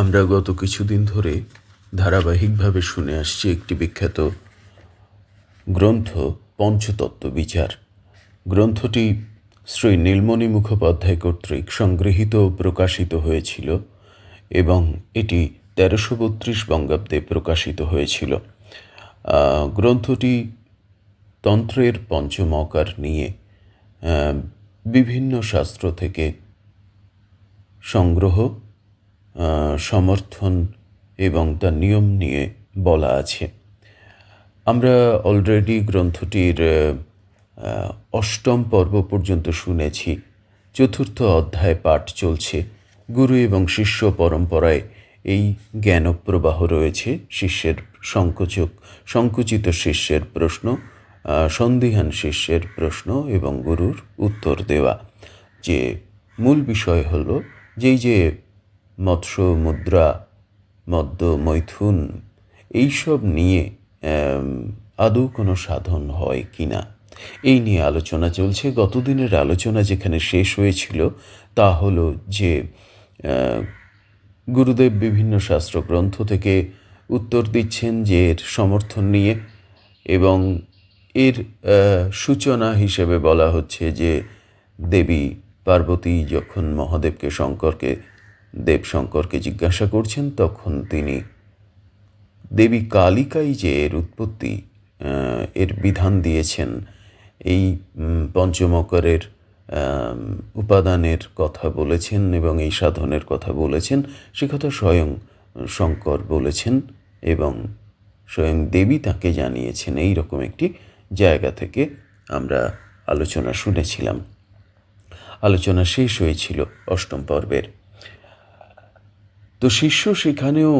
আমরা গত কিছুদিন ধরে ধারাবাহিকভাবে শুনে আসছি একটি বিখ্যাত গ্রন্থ পঞ্চতত্ত্ব বিচার। গ্রন্থটি শ্রী নীলমণি মুখোপাধ্যায় কর্তৃক সংগৃহীত ও প্রকাশিত হয়েছিল এবং এটি 1332 বঙ্গাব্দে প্রকাশিত হয়েছিল। গ্রন্থটি তন্ত্রের পঞ্চম অকার নিয়ে বিভিন্ন শাস্ত্র থেকে সংগ্রহ, সমর্থন এবং তার নিয়ম নিয়ে বলা আছে। আমরা অলরেডি গ্রন্থটির অষ্টম পর্ব পর্যন্ত শুনেছি। চতুর্থ অধ্যায় পাঠ চলছে। গুরু এবং শিষ্য পরম্পরায় এই জ্ঞানপ্রবাহ রয়েছে। শিষ্যের সংকুচিত শিষ্যের প্রশ্ন, সন্দিহান শিষ্যের প্রশ্ন এবং গুরুর উত্তর দেওয়া। যে মূল বিষয় হলো যে মৎস্য, মুদ্রা, মদ্য, মৈথুন এইসব নিয়ে আদৌ কোনো সাধন হয় কি না, এই নিয়ে আলোচনা চলছে। গতদিনের আলোচনা যেখানে শেষ হয়েছিল তা হলো যে গুরুদেব বিভিন্ন শাস্ত্রগ্রন্থ থেকে উত্তর দিচ্ছেন যে এর সমর্থন নিয়ে, এবং এর সূচনা হিসেবে বলা হচ্ছে যে দেবী পার্বতী যখন দেব শঙ্করকে জিজ্ঞাসা করছেন, তখন তিনি দেবী কালিকাই যে এর উৎপত্তি, এর বিধান দিয়েছেন, এই পঞ্চমকরের উপাদানের কথা বলেছেন এবং এই সাধনের কথা বলেছেন। সে কথা স্বয়ং শঙ্কর বলেছেন এবং স্বয়ং দেবী তাকে জানিয়েছেন। এই রকম একটি জায়গা থেকে আমরা আলোচনা শুনেছিলাম। আলোচনা শেষ হয়েছিল অষ্টম পর্বের। তো শিষ্য সেখানেও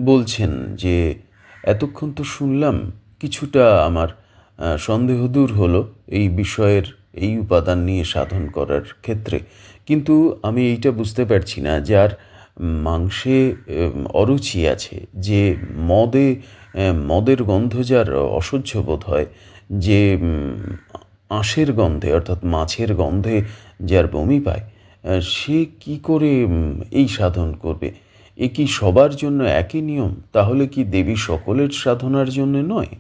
বলছেন যে এতক্ষণ তো শুনলাম, কিছুটা আমার সন্দেহ দূর হলো এই বিষয়ের, এই উপাদান নিয়ে সাধন করার ক্ষেত্রে, কিন্তু আমি এইটা বুঝতে পারছি না, যার মাংসে অরুচি আছে, যে মদের গন্ধ যার অসহ্য বোধ হয়, যে আঁশের গন্ধে অর্থাৎ মাছের গন্ধে যার বমি পায়, সে কি করে এই সাধন করবে? এ কি সবার জন্য একই নিয়ম? তাহলে কি দেবী সকলের সাধনার জন্য নয়?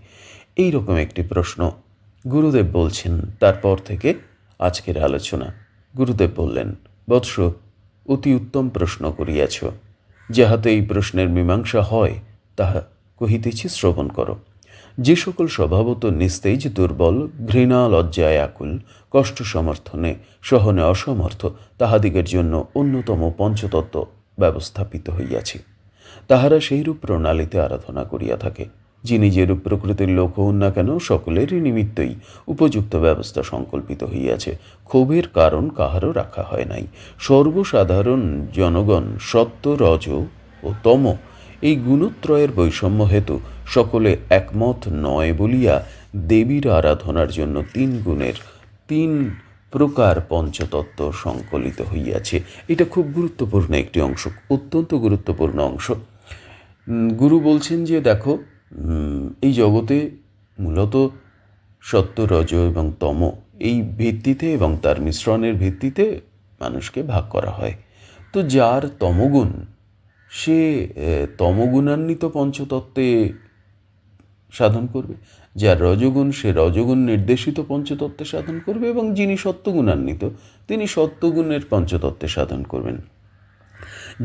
এই রকম একটি প্রশ্ন গুরুদেব বলছেন। তারপর থেকে আজকের আলোচনা। গুরুদেব বললেন, বৎস, অতি উত্তম প্রশ্ন করিয়াছ। যাহাতে এই প্রশ্নের মীমাংসা হয় তাহা কহিতেছি, শ্রবণ করো। যে সকল স্বভাবত নিস্তেজ, দুর্বল, ঘৃণা, লজ্জায় আকুল, কষ্ট সমর্থনে সহনে অসমর্থ, তাহাদিগের জন্য অন্যতম পঞ্চতত্ত্ব ব্যবস্থাপিত হইয়াছে। তাহারা সেইরূপ প্রণালীতে আরাধনা করিয়া থাকে। যিনি যেরূপ প্রকৃতির লোক হউন না কেন, সকলেরই নিমিত্তই উপযুক্ত ব্যবস্থা সংকল্পিত হইয়াছে। ক্ষোভের কারণ কাহারও রাখা হয় নাই। সর্বসাধারণ জনগণ সত্য, রজ ও তম এই গুণত্রয়ের বৈষম্য হেতু সকলে একমত নয় বলিয়া দেবীর আরাধনার জন্য 3 গুণের 3 প্রকার পঞ্চতত্ত্ব সংকলিত হইয়াছে। এটা খুব গুরুত্বপূর্ণ একটি অংশ, অত্যন্ত গুরুত্বপূর্ণ অংশ। গুরু বলছেন যে দেখো, এই জগতে মূলত সত্য, রজ এবং তম এই ভিত্তিতে এবং তার মিশ্রণের ভিত্তিতে মানুষকে ভাগ করা হয়। তো যার তমগুণ, সে তমগুণান্বিত পঞ্চতত্ত্বে সাধন করবে। যার রজগুণ, সে রজগুণ নির্দেশিত পঞ্চতত্ত্বে সাধন করবে, এবং যিনি সত্যগুণান্বিত তিনি সত্যগুণের পঞ্চতত্ত্বে সাধন করবেন।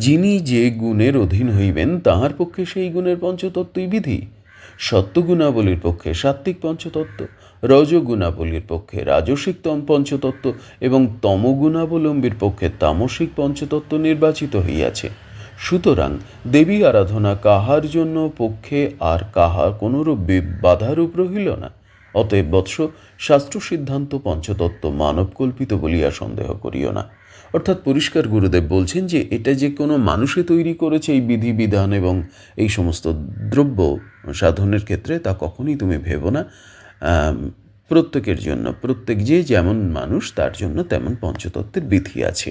যিনি যে গুণের অধীন হইবেন তাহার পক্ষে সেই গুণের পঞ্চতত্ত্বই বিধি। সত্যগুণাবলীর পক্ষে সাত্ত্বিক পঞ্চতত্ত্ব, রজগুণাবলীর পক্ষে রাজসিক পঞ্চতত্ত্ব এবং তমগুণাবলম্বীর পক্ষে তামসিক পঞ্চতত্ত্ব নির্বাচিত হইয়াছে। সুতরাং দেবী আরাধনা কাহার জন্য পক্ষে আর কাহার কোনরূপ বাধারূপ রহিল না। অতএব বৎস, শাস্ত্র সিদ্ধান্ত পঞ্চতত্ত্ব মানবকল্পিত বলিয়া সন্দেহ করিও না। অর্থাৎ পরিষ্কার গুরুদেব বলছেন যে এটা যে কোনো মানুষে তৈরি করেছে এই বিধিবিধান এবং এই সমস্ত দ্রব্য সাধনের ক্ষেত্রে, তা কখনই তুমি ভেবো না। প্রত্যেকের জন্য, প্রত্যেক যে যেমন মানুষ তার জন্য তেমন পঞ্চতত্ত্বের বিধি আছে।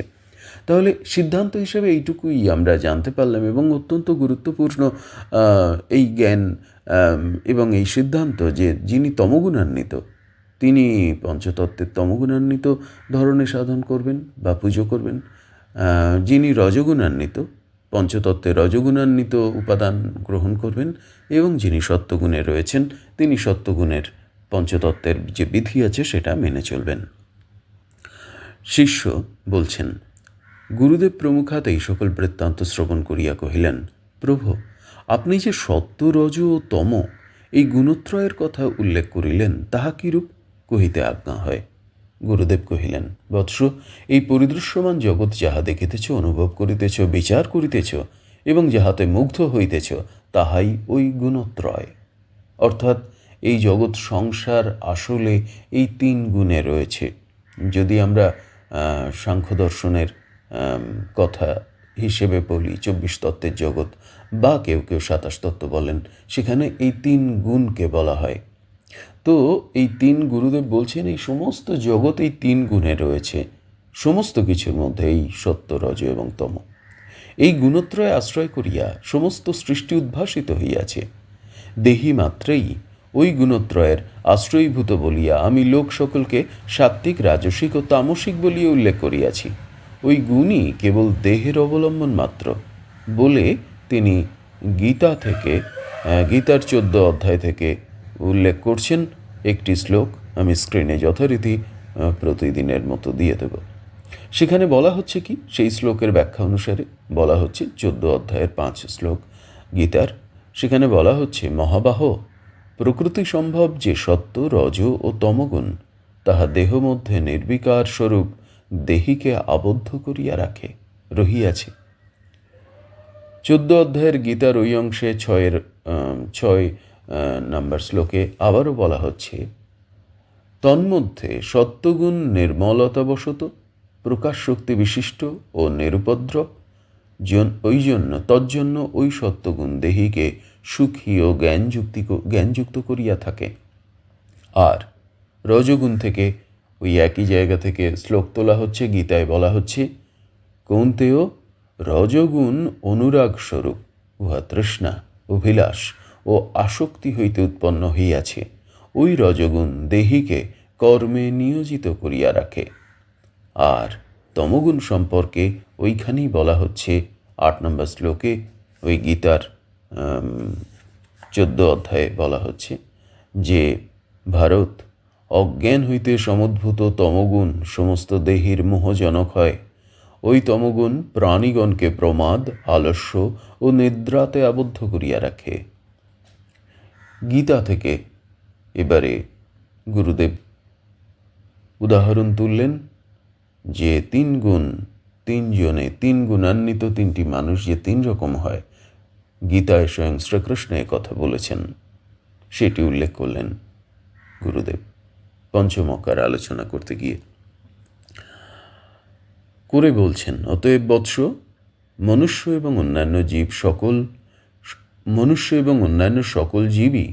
তাহলে সিদ্ধান্ত হিসেবে এইটুকুই আমরা জানতে পারলাম, এবং অত্যন্ত গুরুত্বপূর্ণ এই জ্ঞান এবং এই সিদ্ধান্ত যে যিনি তমগুণান্বিত তিনি পঞ্চতত্ত্বের তমগুণান্বিত ধরনে সাধন করবেন বা পুজো করবেন। যিনি রজগুণান্বিত পঞ্চতত্ত্বে রজগুণান্বিত উপাদান গ্রহণ করবেন, এবং যিনি সত্ত্বগুণে রয়েছেন তিনি সত্ত্বগুণের পঞ্চতত্ত্বের যে বিধি আছে সেটা মেনে চলবেন। শিষ্য বলছেন, গুরুদেব প্রমুখাৎ এই সকল বৃত্তান্ত শ্রবণ করিয়া কহিলেন, প্রভু, আপনি যে সত্ত্ব, রজ ও তম এই গুণত্রয়ের কথা উল্লেখ করিলেন, তাহা কিরূপ কহিতে আজ্ঞা হয়। গুরুদেব কহিলেন, বৎস, এই পরিদৃশ্যমান জগৎ যাহা দেখিতেছ, অনুভব করিতেছ, বিচার করিতেছ এবং যাহাতে মুগ্ধ হইতেছ, তাহাই ওই গুণত্রয়। অর্থাৎ এই জগৎ সংসার আসলে এই 3 গুণে রয়েছে। যদি আমরা সাংখ্য দর্শনের কথা হিসেবে বলি, 24 তত্ত্বের জগৎ, বা কেউ কেউ 27 তত্ত্ব বলেন, সেখানে এই 3 গুণকে বলা হয়। তো এই 3 গুরুদেব বলছেন এই সমস্ত জগৎ এই 3 গুণে রয়েছে, সমস্ত কিছুর মধ্যে এই সত্য, রজ এবং তম। এই গুণত্রয় আশ্রয় করিয়া সমস্ত সৃষ্টি উদ্ভাসিত হইয়াছে। দেহি মাত্রেই ওই গুণত্রয়ের আশ্রয়ীভূত বলিয়া আমি লোক সকলকে সাত্ত্বিক, রাজসিক ও তামসিক বলিয়া উল্লেখ করিয়াছি। ওই গুণই কেবল দেহের অবলম্বন মাত্র বলে তিনি গীতার 14 অধ্যায় থেকে উল্লেখ করছেন একটি শ্লোক। আমি স্ক্রিনে যথারীতি প্রতিদিনের মতো দিয়ে দেব। সেখানে বলা হচ্ছে কি, সেই শ্লোকের ব্যাখ্যা অনুসারে বলা হচ্ছে 14 অধ্যায়ের 5 শ্লোক গীতার। সেখানে বলা হচ্ছে, মহাবাহ, প্রকৃতি সম্ভব যে সত্য, রজ ও তমগুণ, তাহা দেহ মধ্যে নির্বিকার স্বরূপ দেহিকে আবদ্ধ করিয়া রহিয়াছে। 14 অধ্যায়ের গীতার ওই অংশে 6 নম্বর শ্লোকে আবারও বলা হচ্ছে, তন্মধ্যে সত্ত্বগুণ নির্মলতাবশত প্রকাশ শক্তি বিশিষ্ট ও নিরুপদ্রব, তজ্জন্য ওই সত্ত্বগুণ দেহিকে সুখী ও জ্ঞানযুক্ত করিয়া থাকে। আর রজগুণ থেকে ওই একই জায়গা থেকে শ্লোক তোলা হচ্ছে। গীতায় বলা হচ্ছে, কৌন্তেয়, রজগুণ অনুরাগ স্বরূপ, উহা তৃষ্ণা, অভিলাষ ও আসক্তি হইতে উৎপন্ন হইয়াছে। ওই রজগুণ দেহিকে কর্মে নিয়োজিত করিয়া রাখে। আর তমগুণ সম্পর্কে ওইখানেই বলা হচ্ছে 8 নম্বর শ্লোকে, ওই গীতার 14 অধ্যায়ে বলা হচ্ছে যে, ভারত, অজ্ঞান হইতে সমুদ্ভূত তমগুণ সমস্ত দেহির মোহজনক হয়। ওই তমগুণ প্রাণীগণকে প্রমাদ, আলস্য ও নিদ্রাতে আবদ্ধ করিয়া রাখে। গীতা থেকে এবারে গুরুদেব উদাহরণ তুললেন যে 3 গুণ, 3 জনে 3 গুণান্বিত 3টি মানুষ যে 3 রকম হয়, গীতায় স্বয়ং শ্রীকৃষ্ণ কথা বলেছেন, সেটি উল্লেখ করলেন গুরুদেব পঞ্চমকার আলোচনা করতে গিয়ে। করে বলছেন, অতএব বৎস, মনুষ্য এবং অন্যান্য সকল জীবই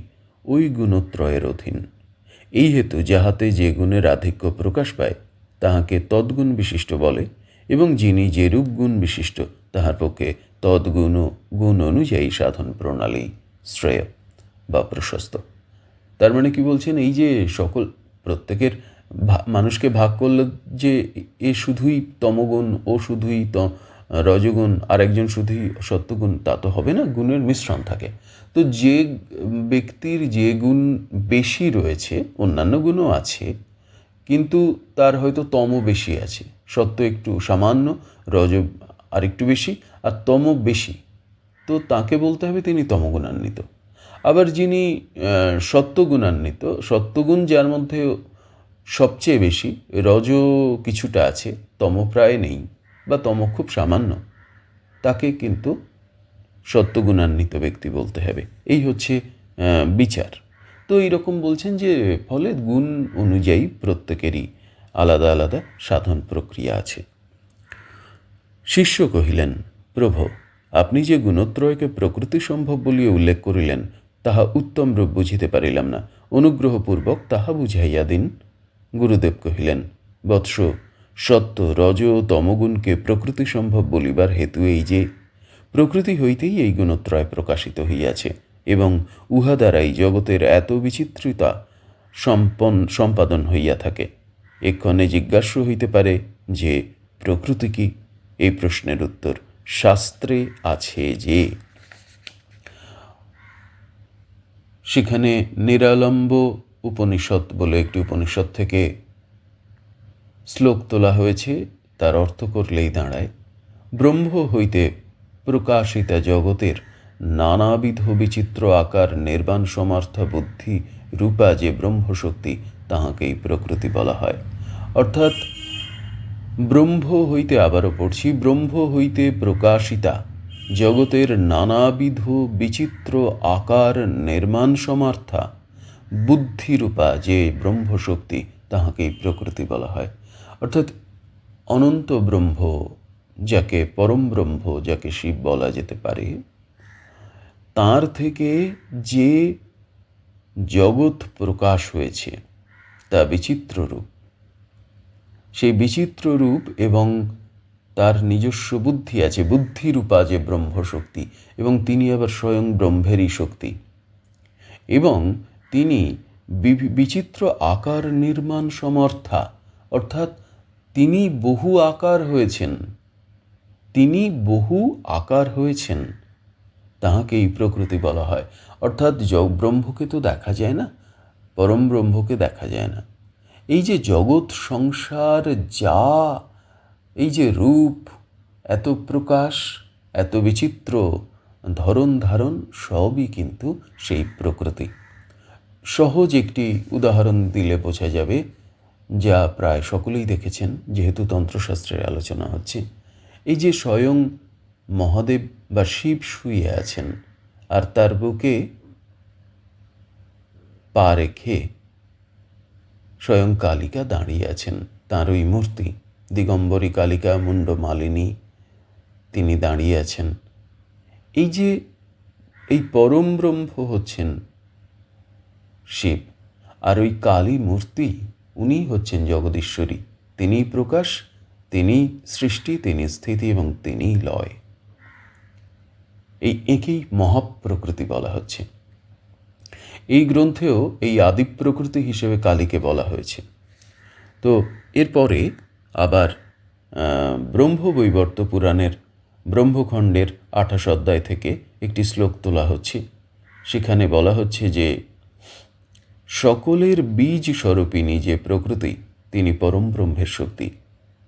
ওই গুণত্রয়ের অধীন। এই হেতু যাহাতে যে গুণের আধিক্য প্রকাশ পায়, তাহাকে তদ্গুণ বিশিষ্ট বলে, এবং যিনি যেরূপ গুণ বিশিষ্ট, তাহার পক্ষে গুণ অনুযায়ী সাধন প্রণালী শ্রেয় বা প্রশস্ত। তার মানে কি বলছেন, এই যে সকল প্রত্যেকের মানুষকে ভাগ করলে যে এ শুধুই তমগুণ, ও শুধুই রজগুণ, আরেকজন শুধুই সত্ত্বগুণ, তা তো হবে না, গুণের মিশ্রণ থাকে। তো যে ব্যক্তির যে গুণ বেশি রয়েছে, অন্যান্য গুণও আছে, কিন্তু তার হয়তো তম বেশি আছে, সত্ত্ব একটু সামান্য, রজ আর একটু বেশি, আর তম বেশি, তো তাকে বলতে হবে তিনি তমগুণান্বিত। আবার যিনি সত্ত্বগুণান্বিত, সত্ত্বগুণ যার মধ্যে সবচেয়ে বেশি, রজ কিছুটা আছে, তম প্রায় নেই বা তম খুব সামান্য, তাকে কিন্তু সত্ত্বগুণান্বিত ব্যক্তি বলতে হবে। এই হচ্ছে বিচার। তো এইরকম বলছেন যে ফলে গুণ অনুযায়ী প্রত্যেকেরই আলাদা আলাদা সাধন প্রক্রিয়া আছে। শিষ্য কহিলেন, প্রভু, আপনি যে গুণত্রয়কে প্রকৃতি সম্ভব বলিয়া উল্লেখ করিলেন, তাহা উত্তম রূপ বুঝিতে পারিলাম না, অনুগ্রহপূর্বক তাহা বুঝাইয়া দিন। গুরুদেব কহিলেন, বৎস, সত্য, রজ ও তমগুণকে প্রকৃতি সম্ভব বলিবার হেতু এই যে, প্রকৃতি হইতেই এই গুণত্রয় প্রকাশিত হইয়াছে, এবং উহা দ্বারাই জগতের এত বিচিত্রতা সম্পাদন হইয়া থাকে। এক্ষণে জিজ্ঞাসা হইতে পারে যে প্রকৃতি কি? এই প্রশ্নের উত্তর শাস্ত্রে আছে যে সেখানে নিরালম্ব উপনিষদ বলে একটি উপনিষদ থেকে শ্লোক তোলা হয়েছে। তার অর্থ করলেই দাঁড়ায়, ব্রহ্ম হইতে প্রকাশিতা জগতের নানাবিধ বিচিত্র আকার নির্বাণ সমর্থ বুদ্ধি রূপা যে ব্রহ্মশক্তি তাহাকেই প্রকৃতি বলা হয়। অর্থাৎ ব্রহ্ম হইতে, আবারও পড়ছি, ব্রহ্ম হইতে প্রকাশিতা জগতের নানাবিধ বিচিত্র আকার নির্মাণ সমর্থা বুদ্ধিরূপা যে ব্রহ্মশক্তি তাহাকেই প্রকৃতি বলা হয়। অর্থাৎ অনন্ত ব্রহ্ম, যাকে পরম ব্রহ্ম, যাকে শিব বলা যেতে পারে, তার থেকে যে জগৎ প্রকাশ হয়েছে তা বিচিত্র রূপ। সেই বিচিত্র রূপ এবং তার নিজস্ব বুদ্ধি আছে, বুদ্ধিরূপা যে ব্রহ্মশক্তি, এবং তিনি আবার স্বয়ং ব্রহ্মেরই শক্তি, এবং তিনি বিচিত্র আকার নির্মাণ সমর্থা, অর্থাৎ তিনি বহু আকার হয়েছেন, তিনি বহু আকার হয়েছেন, তাহাকেই প্রকৃতি বলা হয়। অর্থাৎ ব্রহ্মকে তো দেখা যায় না, পরম ব্রহ্মকে দেখা যায় না। এই যে জগৎ সংসার, যা এই যে রূপ, এত প্রকাশ, এত বিচিত্র ধরন ধারণ, সবই কিন্তু সেই প্রকৃতি। সহজ একটি উদাহরণ দিলে বোঝা যাবে, যা প্রায় সকলেই দেখেছেন যেহেতু তন্ত্রশাস্ত্রের আলোচনা হচ্ছে। এই যে স্বয়ং মহাদেব বা শিব শুয়ে আছেন, আর তার বুকে পা রেখে স্বয়ং কালিকা দাঁড়িয়ে আছেন, তাঁর ওই মূর্তি, দিগম্বরী কালিকা মুন্ড মালিনী, তিনি দাঁড়িয়ে আছেন। এই যে এই পরম ব্রহ্ম হচ্ছেন শিব, আর ওই কালী মূর্তি, উনি হচ্ছেন জগদীশ্বরী। তিনিই প্রকাশ, তিনিই সৃষ্টি, তিনি স্থিতি এবং তিনিই লয়। এই একেই মহাপ্রকৃতি বলা হচ্ছে। এই গ্রন্থেও এই আদি প্রকৃতি হিসেবে কালীকে বলা হয়েছে। তো এরপরে আবার ব্রহ্মবৈবর্ত পুরাণের ব্রহ্মখণ্ডের 28 অধ্যায় থেকে একটি শ্লোক তোলা হচ্ছে। সেখানে বলা হচ্ছে যে সকলের বীজ স্বরূপিণী যে প্রকৃতি, তিনি পরম ব্রহ্মের শক্তি,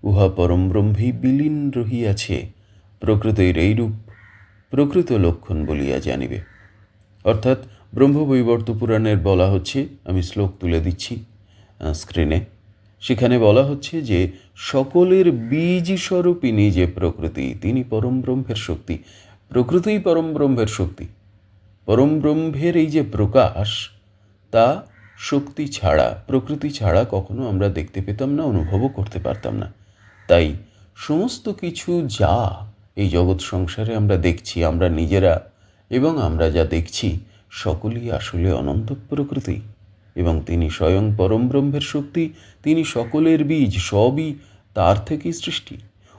উহা পরম ব্রহ্মেই বিলীন রহিয়াছে, প্রকৃতির এইরূপ প্রকৃত লক্ষণ বলিয়া জানিবে। অর্থাৎ ব্রহ্মবৈবর্ত পুরাণের বলা হচ্ছে, আমি শ্লোক তুলে দিচ্ছি স্ক্রিনে, সেখানে বলা হচ্ছে যে সকলের বীজ স্বরূপিণী যে প্রকৃতি, তিনি পরম ব্রহ্মের শক্তি, প্রকৃতিই পরম ব্রহ্মের শক্তি। পরম ব্রহ্মের এই যে প্রকাশ, তা শক্তি ছাড়া, প্রকৃতি ছাড়া কখনো আমরা দেখতে পেতাম না, অনুভবও করতে পারতাম না। তাই সমস্ত কিছু যা এই জগৎ সংসারে আমরা দেখছি, আমরা নিজেরা এবং আমরা যা দেখছি, সকলই আসলে অনন্ত প্রকৃতি, এবং তিনি স্বয়ং পরম ব্রহ্মের শক্তি, তিনি সকলের বীজ, সবই তার থেকেই সৃষ্টি,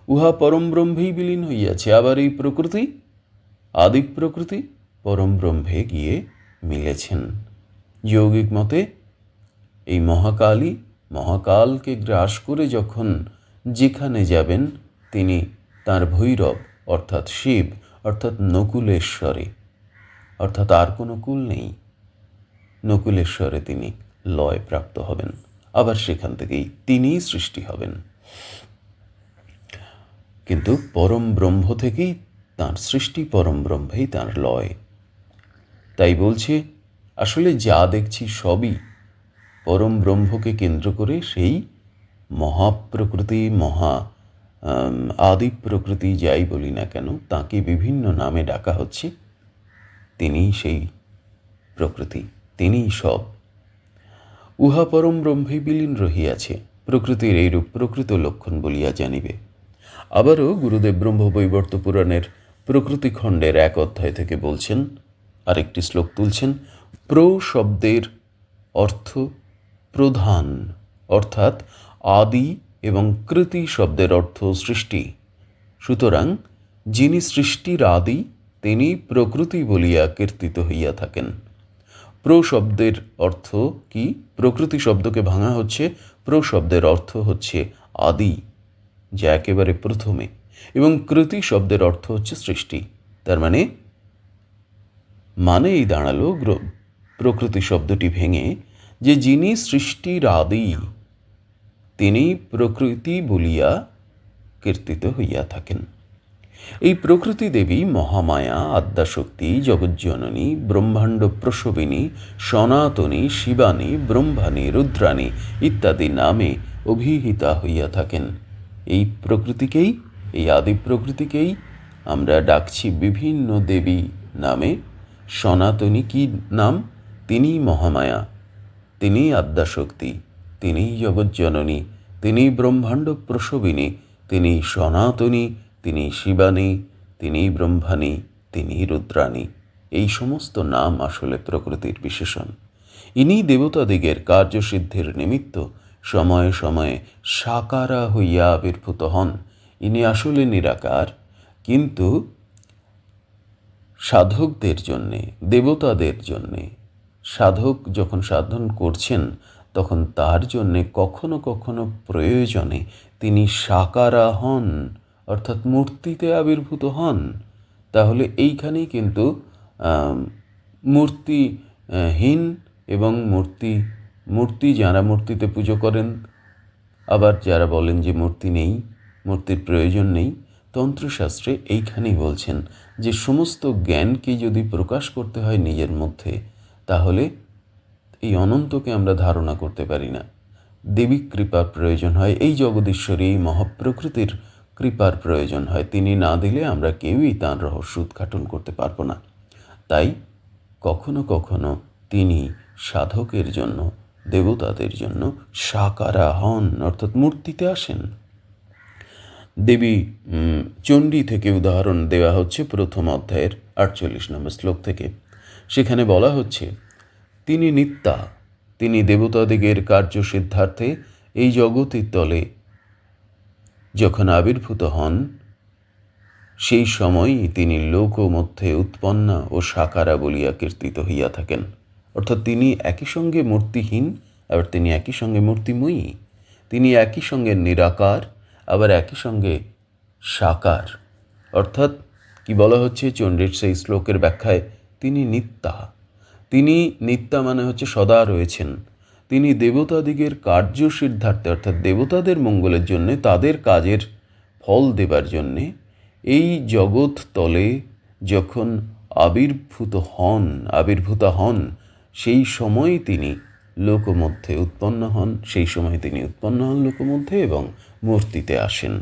উহা পরম ব্রহ্মেই বিলীন হইয়াছে। আবার এই প্রকৃতি, আদি প্রকৃতি, পরম ব্রহ্মে গিয়ে মিলেছেন। যৌগিক মতে এই মহাকালী, মহাকালকে গ্রাস করে যখন যেখানে যাবেন, তিনি তার ভৈরব অর্থাৎ শিব, অর্থাৎ নকুলেশ্বরে, অর্থাৎ আর কোনো কুল নেই, নকুলেশ্বরে তিনি লয় প্রাপ্ত হবেন, আবার সেখান থেকেই তিনিই সৃষ্টি হবেন। কিন্তু পরম ব্রহ্ম থেকেই তাঁর সৃষ্টি, পরম ব্রহ্মেই তাঁর লয়। তাই বলছে আসলে যা দেখছি সবই পরম ব্রহ্মকে কেন্দ্র করে সেই মহাপ্রকৃতি, আদি প্রকৃতি, যাই বলি না কেন, তাকে বিভিন্ন নামে ডাকা হচ্ছে। তিনিই সেই প্রকৃতি, তিনিই সব। উহা পরম ব্রহ্মে বিলীন রহিয়াছে, প্রকৃতির এইরূপ প্রকৃত লক্ষণ বলিয়া জানিবে। আবারও গুরুদেব ব্রহ্মবৈবর্ত পুরাণের প্রকৃতি খণ্ডের 1 অধ্যায় থেকে বলছেন, আরেকটি শ্লোক তুলছেন। প্র শব্দের অর্থ প্রধান, অর্থাৎ আদি, এবং কৃতি শব্দের অর্থ সৃষ্টি। সুতরাং যিনি সৃষ্টির আদি, তিনি প্রকৃতি বলিয়া কীর্তিত হইয়া থাকেন। প্র শব্দের অর্থ কি? প্রকৃতি শব্দকে ভাঙা হচ্ছে, প্র শব্দের অর্থ হচ্ছে আদি, যা একেবারে প্রথমে, এবং কৃতি শব্দের অর্থ হচ্ছে সৃষ্টি। তার মানেই দাঁড়ালো প্রকৃতি শব্দটি ভেঙে যে যিনি সৃষ্টির আদি তিনি প্রকৃতি বলিয়া কীর্তিত হইয়া থাকেন। এই প্রকৃতি দেবী মহামায়া, আদ্যাশক্তি, জগজ্জননী, ব্রহ্মাণ্ড প্রসবিনী, সনাতনী, শিবানী, ব্রহ্মাণী, রুদ্রাণী ইত্যাদি নামে অভিহিতা হইয়া থাকেন। এই প্রকৃতিকেই, এই আদি প্রকৃতিকেই আমরা ডাকছি বিভিন্ন দেবী নামে। সনাতনী কি নাম? তিনি মহামায়া, তিনি আদ্যাশক্তি, তিনি জগজ্জননী, তিনি ব্রহ্মাণ্ড প্রসবিনী, তিনি সনাতনী, তিনি শিবানী, তিনি ব্রহ্মাণী, তিনি রুদ্রাণী। এই সমস্ত নাম আসলে প্রকৃতির বিশেষণ। ইনি দেবতাদিগের কার্যসিদ্ধির নিমিত্ত সময়ে সময়ে সাকারা হইয়া আবির্ভূত হন। ইনি আসলে নিরাকার, কিন্তু সাধকদের জন্যে, দেবতাদের জন্যে, সাধক যখন সাধন করছেন তখন তার জন্যে কখনো কখনো প্রয়োজনে তিনি সাকারা হন, অর্থাৎ মূর্তিতে আবির্ভূত হন। তাহলে এইখানেই কিন্তু মূর্তিহীন এবং মূর্তি যারা মূর্তিতে পুজো করেন, আবার যারা বলেন যে মূর্তি নেই, মূর্তির প্রয়োজন নেই, তন্ত্রশাস্ত্রে এইখানেই বলছেন যে সমস্ত জ্ঞানকে যদি প্রকাশ করতে হয় নিজের মধ্যে, তাহলে এই অনন্তকে আমরা ধারণা করতে পারি না। দেবী কৃপার প্রয়োজন হয়, এই জগদীশ্বরী, এই মহাপ্রকৃতির কৃপার প্রয়োজন হয়। তিনি না দিলে আমরা কেউই তাঁর রহস্য উদ্ঘাটন করতে পারবো না। তাই কখনো কখনো তিনি সাধকের জন্য, দেবতাদের জন্য সাকারা হন, অর্থাৎ মূর্তিতে আসেন। দেবী চণ্ডী থেকে উদাহরণ দেওয়া হচ্ছে প্রথম অধ্যায়ের 48 নম্বর শ্লোক থেকে। সেখানে বলা হচ্ছে, তিনি নিত্যা, তিনি দেবতাদিগের কার্যসিদ্ধার্থে এই জগতের তলে যখন আবির্ভূত হন, সেই সময়ই তিনি লোক মধ্যে উৎপন্ন ও সাকারা বলিয়া কীর্তিত হইয়া থাকেন। অর্থাৎ তিনি একই সঙ্গে মূর্তিহীন, আবার তিনি একই সঙ্গে মূর্তিময়ী। তিনি একই সঙ্গে নিরাকার, আবার একই সঙ্গে সাকার। অর্থাৎ কি বলা হচ্ছে চণ্ডীর সেই শ্লোকের ব্যাখ্যায়, তিনি নিত্যা। তিনি নিত্যা মানে হচ্ছে সদা রয়েছেন। তিনি দেবতাদিগের কার্যসিদ্ধার্থে, অর্থাৎ দেবতাদের মঙ্গলের জন্যে, তাদের কাজের ফল দেবার জন্যে এই জগৎ তলে যখন আবির্ভূতা হন, সেই সময় তিনি লোকমধ্যে উৎপন্ন হন, সেই সময় তিনি উৎপন্ন হন লোকমধ্যে এবং মূর্তিতে আসেন।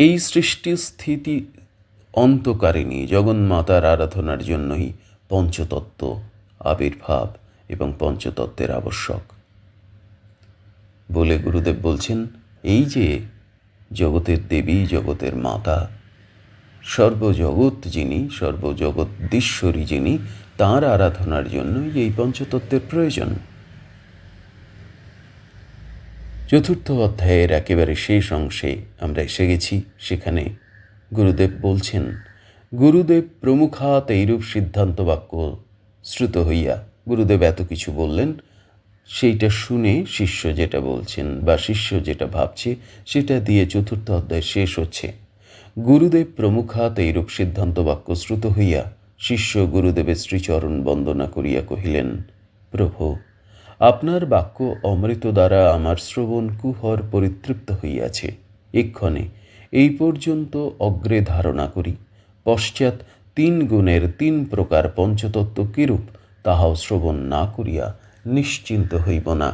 এই সৃষ্টি স্থিতি অন্তকারিণী জগন্মাতার আরাধনার জন্যই পঞ্চতত্ত্ব আবির্ভাব এবং পঞ্চতত্ত্বের আবশ্যক বলে গুরুদেব বলছেন, এই যে জগতের দেবী, জগতের মাতা, সর্বজগৎ যিনি, সর্বজগদীশ্বরী যিনি, তাঁর আরাধনার জন্যই এই পঞ্চতত্ত্বের প্রয়োজন। চতুর্থ অধ্যায়ের একেবারে শেষ অংশে আমরা এসে গেছি। সেখানে গুরুদেব বলছেন, গুরুদেব প্রমুখাৎ এইরূপ সিদ্ধান্ত বাক্য শ্রুত হইয়া, গুরুদেব এত কিছু বললেন, সেইটা শুনে শিষ্য যেটা বলছেন বা শিষ্য যেটা ভাবছে সেটা দিয়ে চতুর্থ অধ্যায় শেষ হচ্ছে। গুরুদেব প্রমুখাৎ এইরূপ সিদ্ধান্ত বাক্য শ্রুত হইয়া শিষ্য গুরুদেবের শ্রীচরণ বন্দনা করিয়া কহিলেন, প্রভু, আপনার বাক্য অমৃত দ্বারা আমার শ্রবণ কুহর পরিতৃপ্ত হইয়াছে। এক্ষণে এই পর্যন্ত অগ্রে ধারণা করি, পশ্চাৎ 3 গুণের 3 প্রকার পঞ্চতত্ত্ব কিরূপ তাহাও শ্রবণ না করিয়া নিশ্চিন্ত হইব না।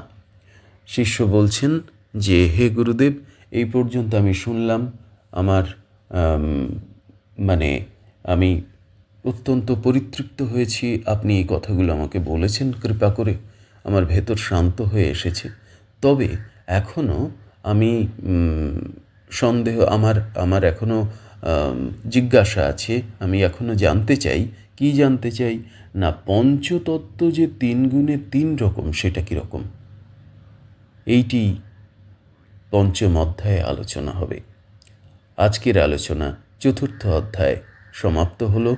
শিষ্য বলছেন যে, হে গুরুদেব, এই পর্যন্ত আমি শুনলাম, আমার আমি অত্যন্ত পরিতৃপ্ত হয়েছি। আপনি এই কথাগুলো আমাকে বলেছেন কৃপা করে, আমার ভেতর শান্ত হয়ে এসেছে। তবে এখনও আমি আমার এখনও জিজ্ঞাসা আছে। আমি এখনও জানতে চাই। কি জানতে চাই না, পঞ্চতত্ত্ব যে 3 গুণে 3 রকম, সেটা কীরকম? এইটি পঞ্চম অধ্যায়ে আলোচনা হবে। আজকের আলোচনা চতুর্থ অধ্যায় সমাপ্ত হলো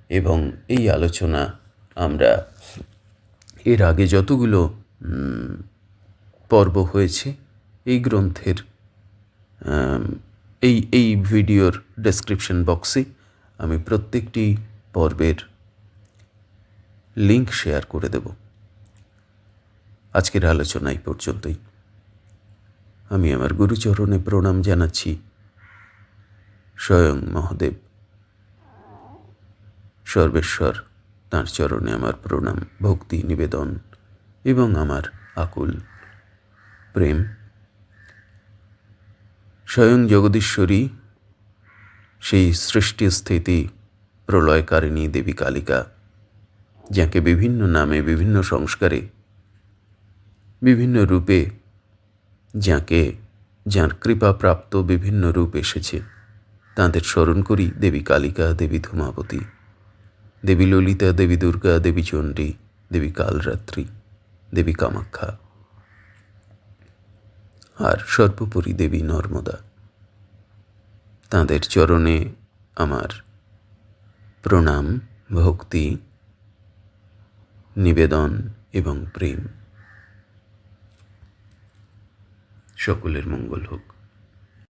এবং এই আলোচনা আমরা এর আগে যতগুলো পর্ব হয়েছে এই গ্রন্থের এই ভিডিওর ডেসক্রিপশন বক্সে আমি প্রত্যেকটি পর্বের লিঙ্ক শেয়ার করে দেব। আজকের আলোচনা এই পর্যন্তই। আমি আমার গুরুচরণে প্রণাম জানাচ্ছি। স্বয়ং মহাদেব সর্বেশ্বর তাঁর চরণে আমার প্রণাম, ভক্তি নিবেদন এবং আমার আকুল প্রেম। স্বয়ং জগদীশ্বরী, সেই সৃষ্টি স্থিতি প্রলয়কারিণী দেবী কালিকা, যাকে বিভিন্ন নামে, বিভিন্ন সংস্কারে, বিভিন্ন রূপে, যার কৃপাপ্রাপ্ত বিভিন্ন রূপ এসেছে, তাঁদের স্মরণ করি। দেবী কালিকা, দেবী ধূমাবতী, দেবী ললিতা, দেবী দুর্গা, দেবী চণ্ডী, দেবী কালরাত্রি, দেবী কামাখ্যা, আর সর্বোপরি দেবী নর্মদা। তাঁদের চরণে আমার প্রণাম, ভক্তি নিবেদন এবং প্রেম। সকলের মঙ্গল হোক।